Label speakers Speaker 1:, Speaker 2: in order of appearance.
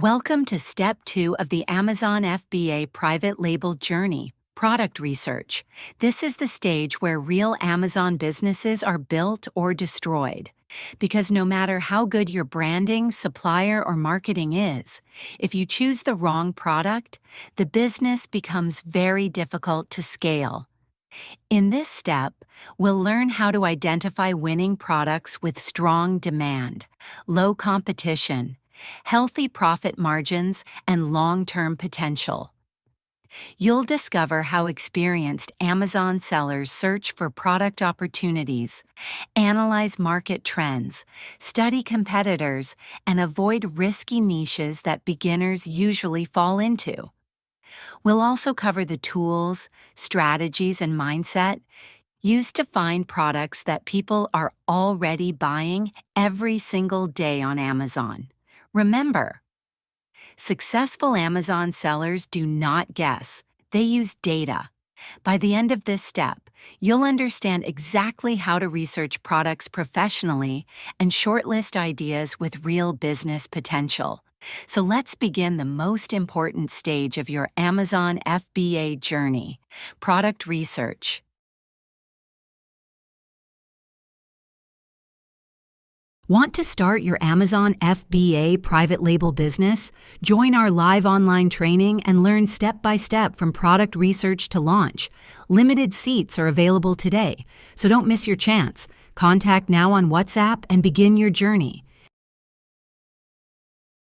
Speaker 1: Welcome to Step 2 of the Amazon FBA private label journey, product research. This is the stage where real Amazon businesses are built or destroyed. Because no matter how good your branding, supplier, or marketing is, if you choose the wrong product, the business becomes very difficult to scale. In this step, we'll learn how to identify winning products with strong demand, low competition, healthy profit margins, and long-term potential. You'll discover how experienced Amazon sellers search for product opportunities, analyze market trends, study competitors, and avoid risky niches that beginners usually fall into. We'll also cover the tools, strategies, and mindset used to find products that people are already buying every single day on Amazon. Remember, successful Amazon sellers do not guess, they use data. By the end of this step, you'll understand exactly how to research products professionally and shortlist ideas with real business potential. So let's begin the most important stage of your Amazon FBA journey, product research. Want to start your Amazon FBA private label business? Join our live online training and learn step-by-step from product research to launch. Limited seats are available today, so don't miss your chance. Contact now on WhatsApp and begin your journey.